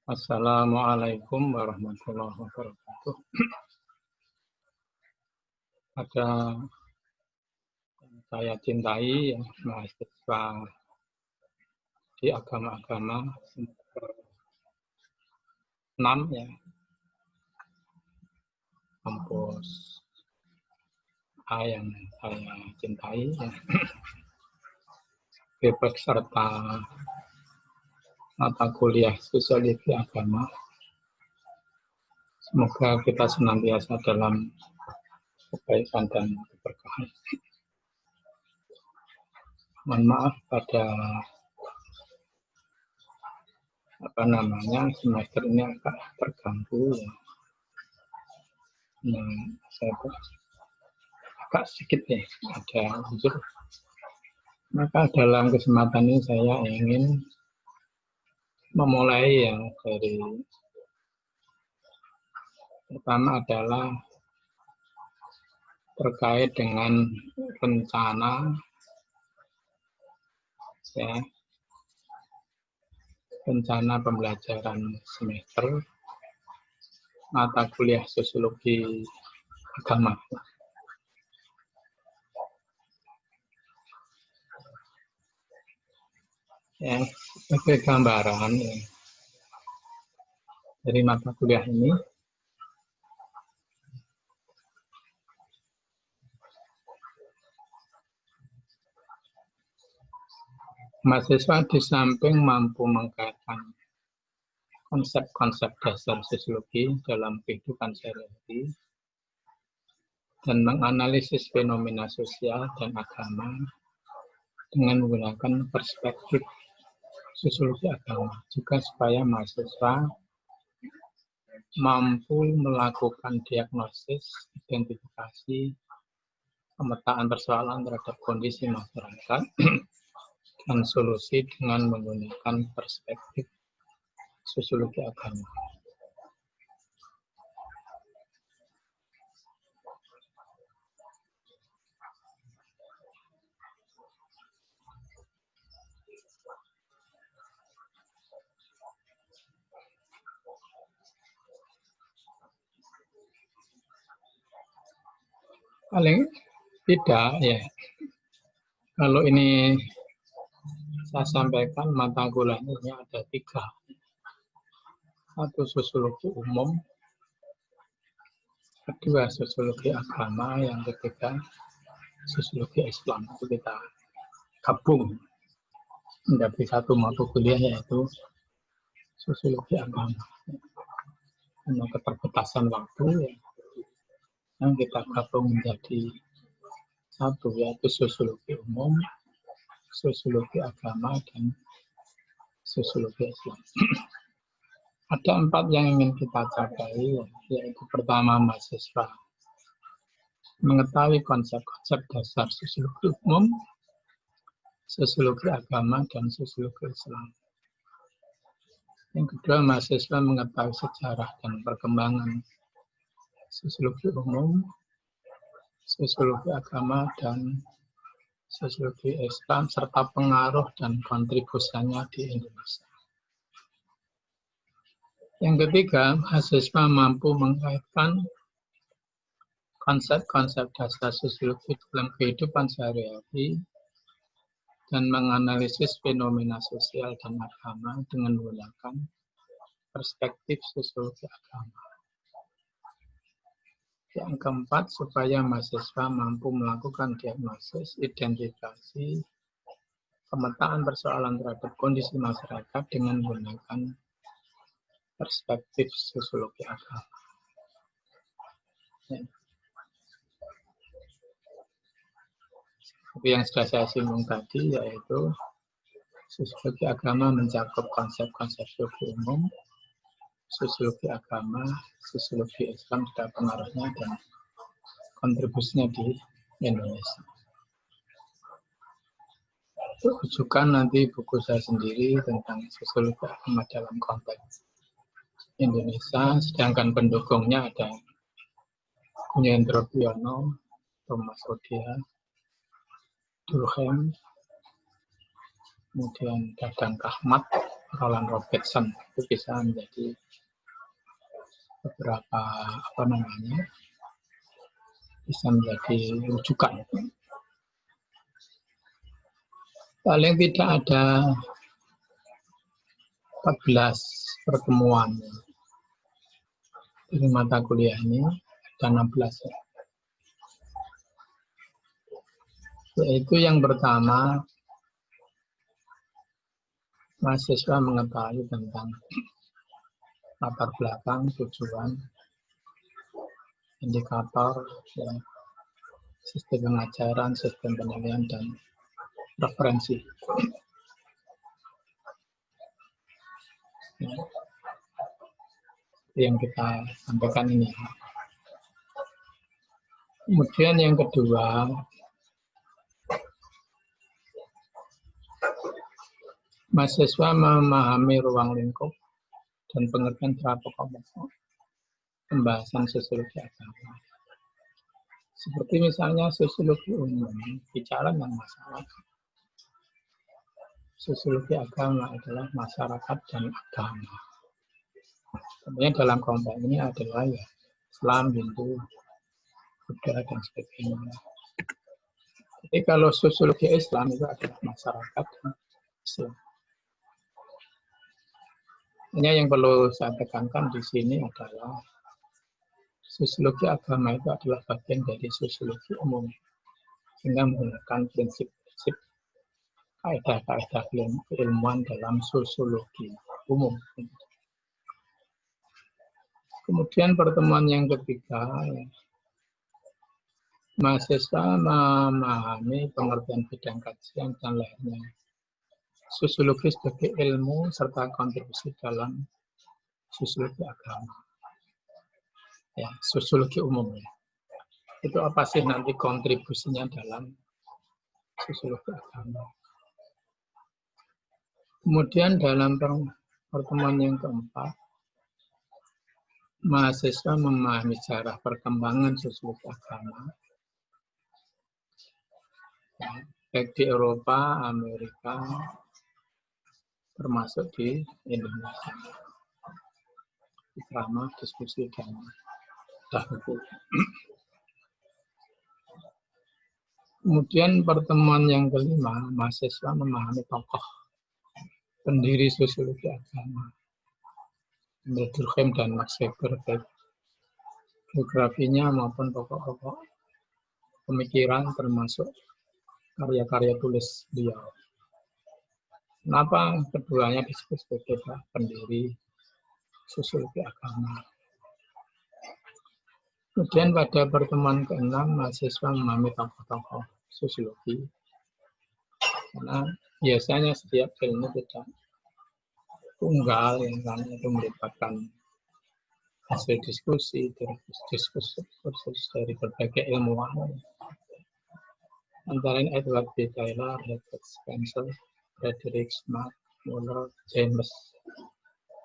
Assalamualaikum warahmatullahi wabarakatuh. Ada saya cintai yang mahasiswa di agama-agama semester 6 ya, kampus A yang saya cintai ya. Peserta mata kuliah sosiologi agama. Semoga kita senantiasa dalam kebaikan dan keberkahan. Mohon maaf pada semester ini agak terganggu ya. Saya agak sedikit ya ada unsur. Maka dalam kesempatan ini saya ingin memulai yang dari pertama adalah terkait dengan rencana ya, rencana pembelajaran semester mata kuliah sosiologi agama. Ya, sebagai gambaran ya, dari mata kuliah ini mahasiswa di samping mampu mengkaitkan konsep-konsep dasar sosiologi dalam kehidupan sehari-hari dan menganalisis fenomena sosial dan agama dengan menggunakan perspektif sosiologi agama, juga supaya mahasiswa mampu melakukan diagnosis, identifikasi, pemetaan persoalan terhadap kondisi masyarakat dan solusi dengan menggunakan perspektif sosiologi agama. Paling tidak ya, kalau ini saya sampaikan mata kuliahnya ada 3. Satu sosiologi umum, kedua sosiologi agama, yang ketiga sosiologi Islam. Itu kita gabung menjadi satu mata kuliah, yaitu sosiologi agama. Karena keterbatasan waktu ya, yang kita gabung menjadi satu, yaitu sosiologi umum, sosiologi agama, dan sosiologi Islam. Ada 4 yang ingin kita capai, yaitu pertama, mahasiswa mengetahui konsep-konsep dasar sosiologi umum, sosiologi agama, dan sosiologi Islam. Yang kedua, mahasiswa mengetahui sejarah dan perkembangan sosiologi umum, sosiologi agama, dan sosiologi Islam, serta pengaruh dan kontribusinya di Indonesia. Yang ketiga, mahasiswa mampu mengaitkan konsep-konsep dasar sosiologi dalam kehidupan sehari-hari dan menganalisis fenomena sosial dan agama dengan menggunakan perspektif sosiologi agama. Yang keempat, supaya mahasiswa mampu melakukan diagnosis, identifikasi, pemetaan persoalan terhadap kondisi masyarakat dengan menggunakan perspektif sosiologi agama. Ya. Seperti yang sudah saya singgung tadi, yaitu sosiologi agama mencakup konsep-konsep sosiologi umum, sosiologi agama, sosiologi Islam, dan pengaruhnya dan kontribusinya di Indonesia. Itu rujukan nanti buku saya sendiri tentang sosiologi agama dalam konteks Indonesia, sedangkan pendukungnya ada Gunjendro Priyono, Thomas Odia, Durkheim, kemudian Dadang Kahmat, Roland Robertson itu bisa menjadi beberapa bisa menjadi rujukan. Paling tidak ada 14 pertemuan dari mata kuliah ini, ada 16 ya. Yaitu yang pertama, mahasiswa mengetahui tentang latar belakang, tujuan, indikator, ya, sistem pengajaran, sistem penilaian, dan referensi. Ya, yang kita sampaikan ini. Kemudian yang kedua, mahasiswa memahami ruang lingkup dan pengertian terhadap pokok-pokok pembahasan sosiologi agama. Seperti misalnya sosiologi umum, bicara tentang masyarakat. Sosiologi agama adalah masyarakat dan agama. Tentunya dalam konteks ini adalah ya Islam, Hindu, Buddha, dan sebagainya. Jadi kalau sosiologi Islam itu adalah masyarakat dan Islam. Ini yang perlu saya tekankan di sini adalah sosiologi agama itu adalah bagian dari sosiologi umum, sehingga menggunakan prinsip-prinsip kaidah-kaidah keilmuan dalam sosiologi umum. Kemudian pertemuan yang ketiga, mahasiswa memahami pengertian bidang kajian dan lainnya. Sosiologi sebagai ilmu serta kontribusi dalam sosiologi agama. Ya, sosiologi umum ya. Itu apa sih nanti kontribusinya dalam sosiologi agama. Kemudian dalam pertemuan yang keempat, mahasiswa memahami sejarah perkembangan sosiologi agama. Ya, baik di Eropa, Amerika, termasuk di Indonesia. Drama, diskusi, dan dahulu. Kemudian pertemuan yang kelima, mahasiswa memahami tokoh pendiri sosiologi agama. Durkheim dan Max Weber, baik biografinya maupun pokok-pokok pemikiran termasuk karya-karya tulis beliau. Kenapa keduanya disebut sebagai pendiri sosiologi agama? Kemudian pada pertemuan ke-6, mahasiswa memahami tokoh-tokoh sosiologi. Karena biasanya setiap ilmu tidak tunggal, yang karena itu melibatkan hasil diskusi dari berbagai ilmuwan. Antara lain Edward B. Taylor, Herbert Spencer, Frederick Smart, Muller, James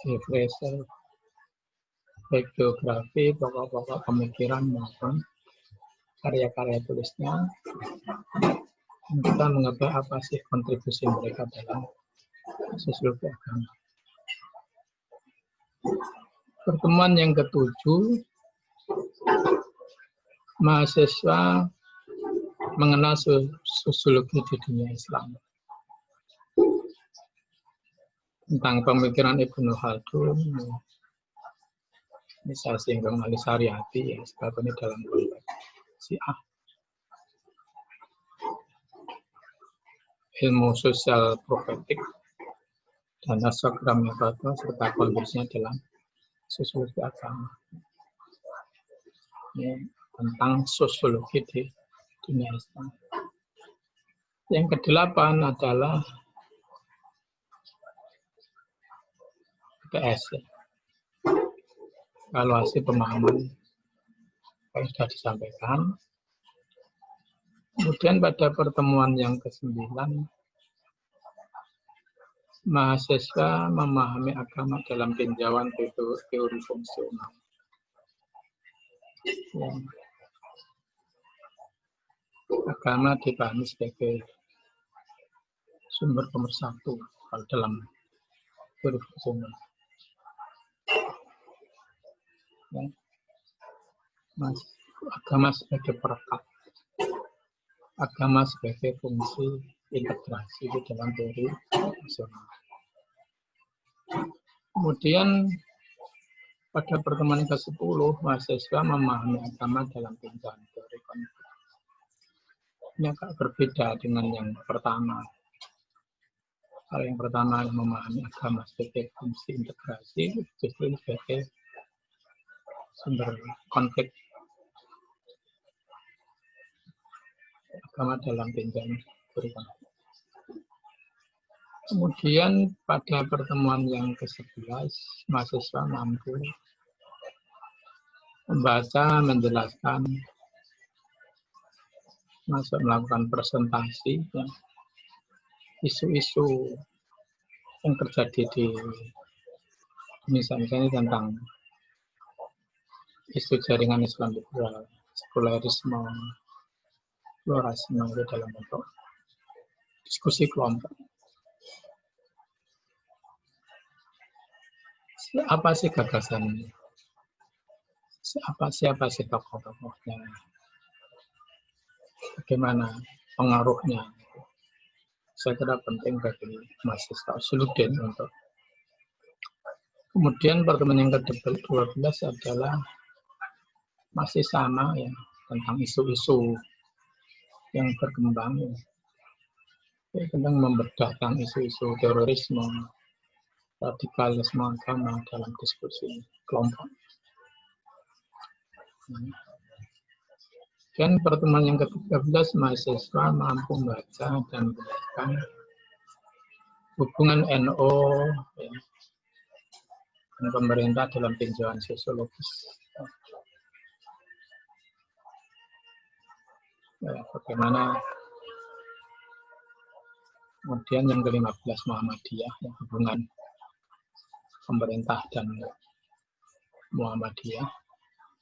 J. Fraser, baik biografi, pokok-pokok pemikiran maupun karya-karya tulisnya. Kita mengetahui apa sih kontribusi mereka dalam sosiologi agama. Pertemuan yang ketujuh, mahasiswa mengenal sosiologi di dunia Islam. Tentang pemikiran Ibnu Khaldun, bisa singgung Ali Syariati, ya, sebab ini dalam konteks Syiah. Ilmu sosial profetik dan asogram metode serta konversinya dalam sosiologi agama. Ini tentang sosiologi di dunia Islam. Yang kedelapan adalah PS, ya. Evaluasi pemahaman yang sudah disampaikan. Kemudian pada pertemuan yang ke-9, mahasiswa memahami agama dalam tinjauan teori fungsional. Ya. Agama dipahami sebagai sumber pemersatu kalau dalam berfungsi. Ya. Mas, agama sebagai perekat, agama sebagai fungsi integrasi di dalam teori nasional. Kemudian pada pertemuan ke-10, mahasiswa memahami agama dalam tinjauan teori konflik. Ini agak berbeda dengan yang pertama. Kalau yang pertama memahami agama sebagai fungsi integrasi, justru sebagai sumber konflik. Agama dalam tinjauan teori konflik. Kemudian pada pertemuan yang ke-11, mahasiswa mampu membaca, menjelaskan, masuk melakukan presentasi isu-isu yang terjadi di misalnya tentang isu jaringan Islam liberal, sekularisme, pluralisme dalam bentuk diskusi kelompok. Apa sih gagasannya? Siapa sih tokoh-tokohnya? Bagaimana pengaruhnya? Saya kira penting bagi mahasiswa Usuluddin untuk. Kemudian pertemuan yang ke-12 adalah masih sama ya, tentang isu-isu yang berkembang. Tentang membedah tentang isu-isu terorisme, radikalisme agama dalam diskusi kelompok. Dan pertemuan yang ke-13, mahasiswa mampu membaca dan menjelaskan hubungan NU ya, dan pemerintah dalam tinjauan sosiologis. Ya, bagaimana kemudian yang ke-15 Muhammadiyah, ya, hubungan pemerintah dan Muhammadiyah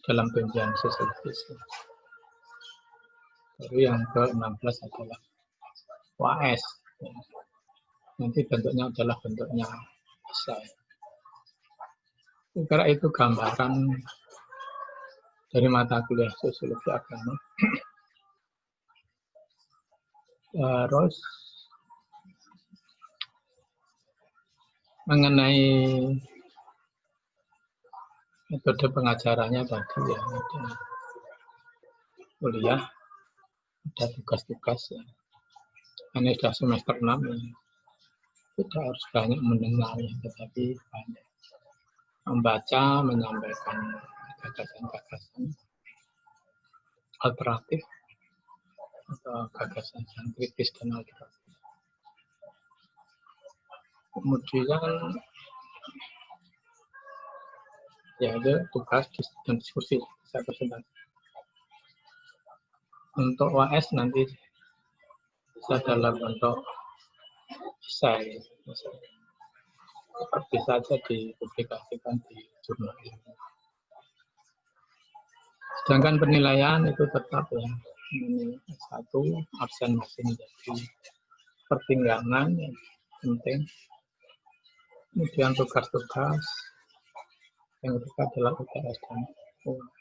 dalam tinjauan sosiologis. Lalu yang ke-16 adalah WAS. Ya. Nanti bentuknya adalah bentuknya esai. Kira itu gambaran dari mata kuliah sosiologi agama. Terus mengenai metode pengajarannya tadi ya, ada kuliah, ada tugas-tugas ya. Ini sudah semester 6 ya. Tidak harus banyak mendengar ya, tetapi banyak membaca, menyampaikan gagasan-gagasan alternatif atau gagasan yang kritis dan alternatif. Kemudian ya ada tugas dan diskusi saya presentasi. Untuk WAS nanti bisa dalam bentuk esai, bisa saja dipublikasikan di jurnal ilmu. Sedangkan penilaian itu tetap ya, ini satu absen masih menjadi pertimbangan yang penting. Kemudian tugas-tugas yang ketiga adalah UTS dan UAS.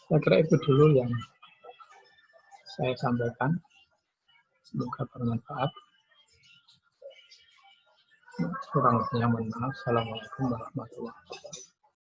Saya kira itu dulu yang saya sampaikan. Semoga bermanfaat. Kurang lebihnya mohon maaf. Assalamualaikum warahmatullahi wabarakatuh.